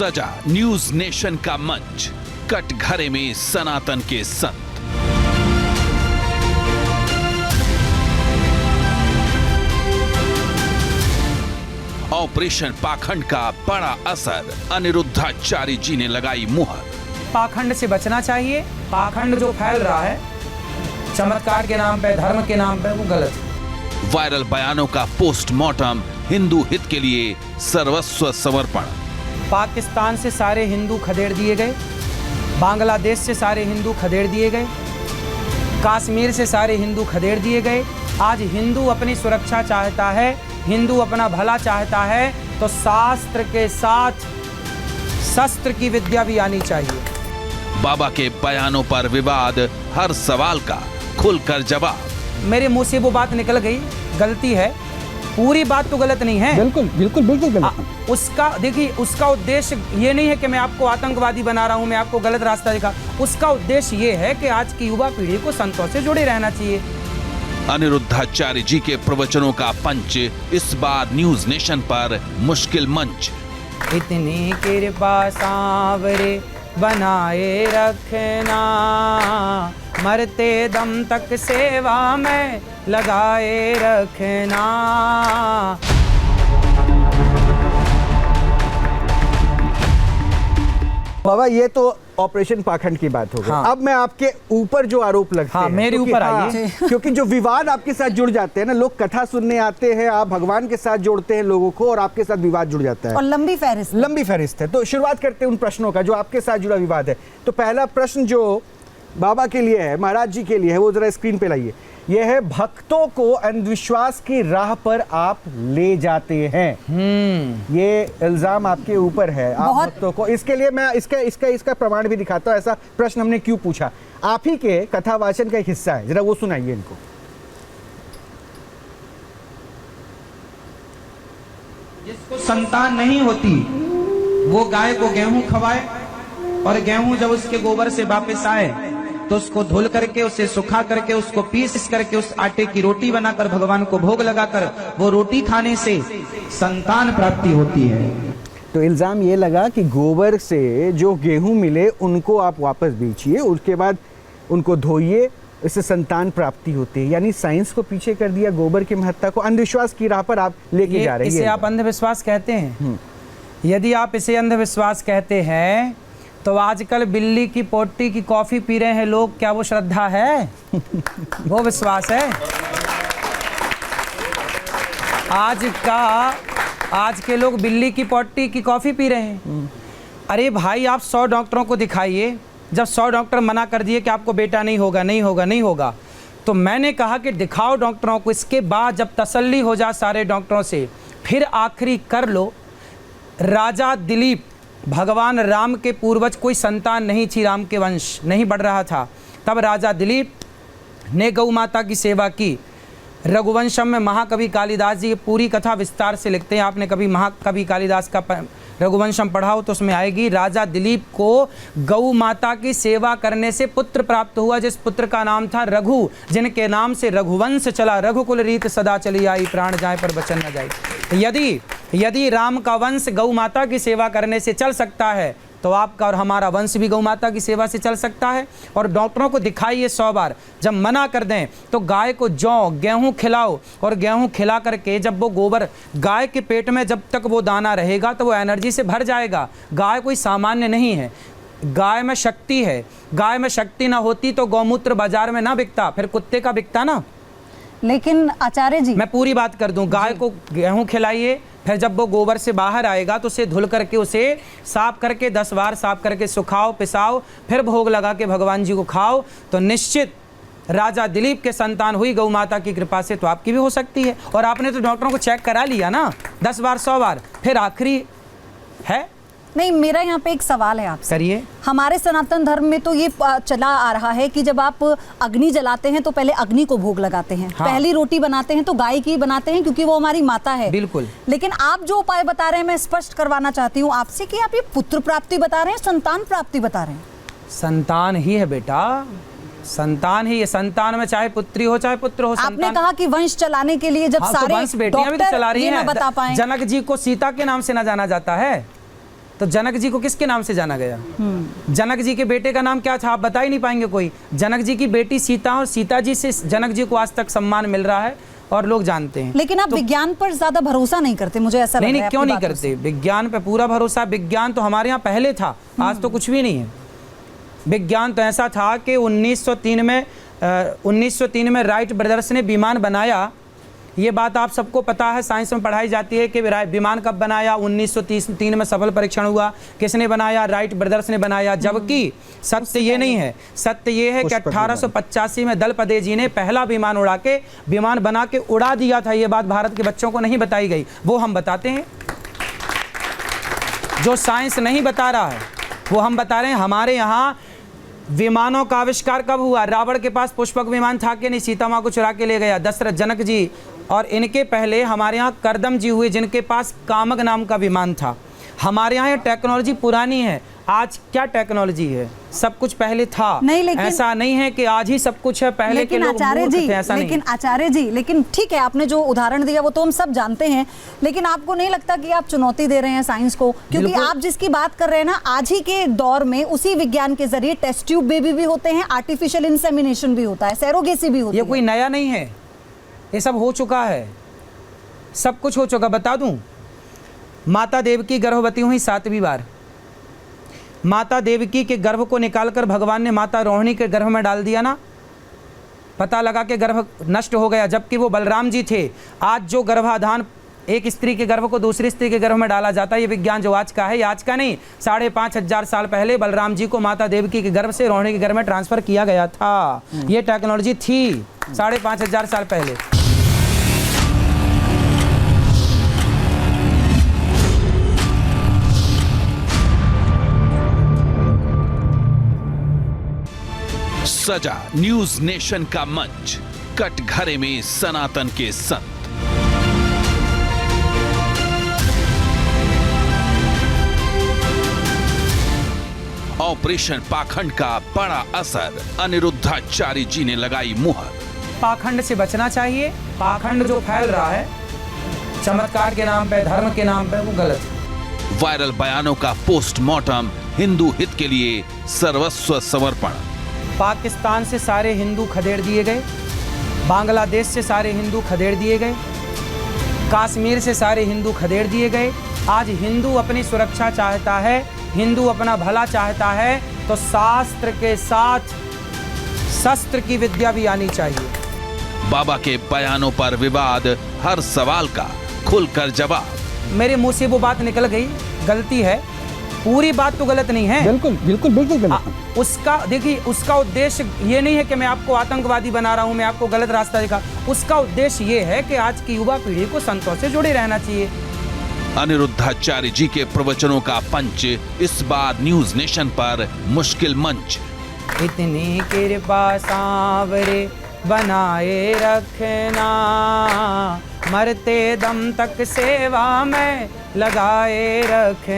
सजा news nation का मंच, कटघरे में सनातन के संत। ऑपरेशन पाखंड का बड़ा असर, अनिरुद्धाचार्य जी ने लगाई मुहर। पाखंड से बचना चाहिए। पाखंड जो फैल रहा है चमत्कार के नाम पे, धर्म के नाम पे, वो गलत है। वायरल बयानों का पोस्टमार्टम, हिंदू हित के लिए सर्वस्व समर्पण। पाकिस्तान से सारे हिंदू खदेड़ दिए गए, बांग्लादेश से सारे हिंदू खदेड़ दिए गए, कश्मीर से सारे हिंदू खदेड़ दिए गए। आज हिंदू अपनी सुरक्षा चाहता है, हिंदू अपना भला चाहता है, तो शास्त्र के साथ शस्त्र की विद्या भी आनी चाहिए। बाबा के बयानों पर विवाद, हर सवाल का खुलकर जवाब। मेरे मुंह से वो बात निकल गई, गलती है, पूरी बात तो गलत नहीं है। बिल्कुल बिल्कुल बिल्कुल गलत। उसका देखिए, उसका उद्देश्य ये नहीं है कि मैं आपको आतंकवादी बना रहा हूं, मैं आपको गलत रास्ता दिखा। उसका उद्देश्य ये है कि आज की युवा पीढ़ी को संतों से जुड़े रहना चाहिए। अनिरुद्धाचार्य जी के प्रवचनों का पंच, इस बार न्यूज नेशन पर मुश्किल मंच। इतनी कृपा सांवरे बनाए रखना, मरते दम तक सेवा में लगाए रखना। बाबा ये तो ऑपरेशन पाखंड की बात हो गई। हाँ। अब मैं आपके ऊपर जो आरोप लगते हाँ, हैं, मेरे ऊपर आइए। क्योंकि जो विवाद आपके साथ जुड़ जाते हैं ना, लोग कथा सुनने आते हैं, आप भगवान के साथ जोड़ते हैं लोगों को, और आपके साथ विवाद जुड़ जाता है और लंबी फहरिस्त है। तो शुरुआत करते हैं उन प्रश्नों का जो आपके साथ जुड़ा विवाद है। तो पहला प्रश्न जो बाबा के लिए है, महाराज जी के लिए है, वो जरा स्क्रीन पे लाइए। यह है, भक्तों को अंधविश्वास की राह पर आप ले जाते हैं। ये इल्जाम आपके ऊपर है, आप भक्तों को। इसके लिए मैं इसका प्रमाण भी दिखाता हूँ। ऐसा प्रश्न हमने क्यों पूछा, आप ही के कथावाचन का एक हिस्सा है, जरा वो सुनाइए इनको। जिसको संतान नहीं होती वो गाय को गेहूं खवाए, और गेहूं जब उसके गोबर से वापस आए तो उसको धुल करके, उसे सुखा करके, उसको पीस करके उस आटे की रोटी बनाकर भगवान को भोग लगाकर वो रोटी खाने से संतान प्राप्ति होती है। तो इल्जाम ये लगा कि गोबर से जो गेहूं मिले उनको आप वापस बेचिए, उसके बाद उनको धोइए, इससे संतान प्राप्ति होती है। यानी साइंस को पीछे कर दिया, गोबर की महत्ता को, अंधविश्वास की राह पर आप लेके जा रहे हैं। इसे आप अंधविश्वास कहते हैं? यदि आप इसे अंधविश्वास कहते हैं तो आजकल बिल्ली की पोटी की कॉफी पी रहे हैं लोग, क्या वो श्रद्धा है? वो विश्वास है? आज के लोग बिल्ली की पोटी की कॉफी पी रहे हैं। अरे भाई, आप 100 डॉक्टरों को दिखाइए, जब 100 डॉक्टर मना कर दिए कि आपको बेटा नहीं होगा नहीं होगा नहीं होगा, तो मैंने कहा कि दिखाओ डॉक्टरों को, इसके बाद जब तसल्ली हो जाए सारे डॉक्टरों से, फिर आखिरी कर लो। राजा दिलीप, भगवान राम के पूर्वज, कोई संतान नहीं थी, राम के वंश नहीं बढ़ रहा था, तब राजा दिलीप ने गौ माता की सेवा की। रघुवंशम में महाकवि कालिदास जी पूरी कथा विस्तार से लिखते हैं। आपने कभी महाकवि कालिदास का रघुवंशम पढ़ा हो तो उसमें आएगी। राजा दिलीप को गौ माता की सेवा करने से पुत्र प्राप्त हुआ, जिस पुत्र का नाम था रघु, जिनके नाम से रघुवंश चला। रघुकुल रीत सदा चली आई, प्राण जाए पर वचन न जाए। यदि राम का वंश गौ माता की सेवा करने से चल सकता है, तो आपका और हमारा वंश भी गौ माता की सेवा से चल सकता है। और डॉक्टरों को दिखाइए 100 बार, जब मना कर दें तो गाय को जौ गेहूं खिलाओ, और गेहूं खिला करके जब वो गोबर गाय के पेट में जब तक वो दाना रहेगा तो वो एनर्जी से भर जाएगा। गाय कोई सामान्य नहीं है, गाय में शक्ति है। गाय में शक्ति ना होती तो गौमूत्र बाजार में ना बिकता, फिर कुत्ते का बिकता ना। लेकिन आचार्य जी, मैं पूरी बात कर दूं, गाय को गेहूं खिलाइए, फिर जब वो गोबर से बाहर आएगा तो उसे धुल करके, उसे साफ करके 10 बार साफ करके सुखाओ, पिसाओ, फिर भोग लगा के भगवान जी को खाओ, तो निश्चित राजा दिलीप के संतान हुई गौ माता की कृपा से, तो आपकी भी हो सकती है। और आपने तो डॉक्टरों को चेक करा लिया ना 10 बार 100 बार, फिर आखिरी है। नहीं, मेरा यहाँ पे एक सवाल है आपसे। करिए। हमारे सनातन धर्म में तो ये चला आ रहा है कि जब आप अग्नि जलाते हैं तो पहले अग्नि को भोग लगाते हैं। हाँ। पहली रोटी बनाते हैं तो गाय की बनाते हैं, क्योंकि वो हमारी माता है। बिल्कुल। लेकिन आप जो उपाय बता रहे हैं, मैं स्पष्ट करवाना चाहती हूँ आपसे कि आप ये पुत्र प्राप्ति बता रहे हैं, संतान प्राप्ति बता रहे हैं? संतान ही है बेटा, संतान ही है। संतान में चाहे पुत्री हो चाहे पुत्र हो। आपने कहा कि वंश चलाने के लिए जब सारे वंश बेटियां भी तो चला रही हैं। बता पाएं। जनक जी को सीता के नाम से ना जाना जाता है, तो जनक जी को किसके नाम से जाना गया? जनक जी के बेटे का नाम क्या था? आप बता ही नहीं पाएंगे कोई। जनक जी की बेटी सीता, और सीता जी से जनक जी को आज तक सम्मान मिल रहा है और लोग जानते हैं। लेकिन आप विज्ञान पर ज्यादा भरोसा नहीं करते, मुझे ऐसा लग रहा है। नहीं, क्यों आपकी नहीं बातों करते? विज्ञान पे पूरा भरोसा। विज्ञान तो हमारे यहाँ पहले था, आज तो कुछ भी नहीं है। विज्ञान तो ऐसा था कि 1903 में राइट ब्रदर्स ने विमान बनाया। ये बात आप सबको पता है, साइंस में पढ़ाई जाती है कि विमान कब बनाया। 1903 में सफल परीक्षण हुआ। किसने बनाया? राइट ब्रदर्स ने बनाया। जबकि सत्य ये नहीं है, सत्य ये है कि 1885 में दलपदे जी ने पहला विमान बना के उड़ा दिया था। ये बात भारत के बच्चों को नहीं बताई गई, वो हम बताते हैं। जो साइंस नहीं बता रहा है वो हम बता रहे हैं। हमारे यहाँ विमानों का आविष्कार कब हुआ? रावण के पास पुष्पक विमान था कि नहीं? सीता माँ को चुरा के ले गया दशरथ, जनक जी। और इनके पहले हमारे यहाँ करदम जी हुए, जिनके पास कामक नाम का विमान था। हमारे यहाँ ये टेक्नोलॉजी पुरानी है। आज क्या टेक्नोलॉजी है? सब कुछ पहले था। नहीं, लेकिन ऐसा नहीं है कि आज ही सब कुछ है, पहले के लोग मूर्ख थे, ऐसा नहीं। लेकिन आचार्य जी, लेकिन ठीक है, आपने जो उदाहरण दिया वो तो हम सब जानते हैं, लेकिन आपको नहीं लगता कि आप चुनौती दे रहे हैं साइंस को? क्योंकि आप जिसकी बात कर रहे हैं ना, आज ही के दौर में उसी विज्ञान के जरिए टेस्ट ट्यूब बेबी भी होते हैं, आर्टिफिशियल इंसेमिनेशन भी होता है, सैरोगेसी भी होती है। ये कोई नया नहीं है, ये सब हो चुका है, सब कुछ हो चुका। बता दूं, माता देवकी गर्भवती हुई 7वीं बार। माता देवकी के गर्भ को निकालकर भगवान ने माता रोहिणी के गर्भ में डाल दिया ना, पता लगा कि गर्भ नष्ट हो गया, जबकि वो बलराम जी थे। आज जो गर्भाधान एक स्त्री के गर्भ को दूसरी स्त्री के गर्भ में डाला जाता है, ये विज्ञान जो आज का है, ये आज का नहीं, 5,500 साल पहले बलराम जी को माता देवकी के गर्भ से रोहिणी के गर्भ में ट्रांसफर किया गया था। ये टेक्नोलॉजी थी 5,500 साल पहले। सजा न्यूज नेशन का मंच, कटघरे में सनातन के संत। ऑपरेशन पाखंड का बड़ा असर, अनिरुद्धाचार्य जी ने लगाई मुहर। पाखंड से बचना चाहिए। पाखंड जो फैल रहा है चमत्कार के नाम पे, धर्म के नाम पे, वो गलत है। वायरल बयानों का पोस्टमार्टम, हिंदू हित के लिए सर्वस्व समर्पण। पाकिस्तान से सारे हिंदू खदेड़ दिए गए, बांग्लादेश से सारे हिंदू खदेड़ दिए गए, कश्मीर से सारे हिंदू खदेड़ दिए गए। आज हिंदू अपनी सुरक्षा चाहता है, हिंदू अपना भला चाहता है, तो शास्त्र के साथ शस्त्र की विद्या भी आनी चाहिए। बाबा के बयानों पर विवाद, हर सवाल का खुलकर जवाब। मेरे मुंह से वो बात निकल गई, गलती है, पूरी बात तो गलत नहीं है। बिल्कुल बिल्कुल बिल्कुल गलत। उसका देखिए, उसका उद्देश्य ये नहीं है कि मैं आपको आतंकवादी बना रहा हूं, मैं आपको गलत रास्ता दिखा। उसका उद्देश्य ये है कि आज की युवा पीढ़ी को संतों से जुड़े रहना चाहिए। अनिरुद्धाचार्य जी के प्रवचनों का पंच, इस बार न्यूज नेशन पर मुश्किल मंच। इतनी कृपा सांवरे बनाए रखना, मरते दम तक सेवा में लगाए रखना।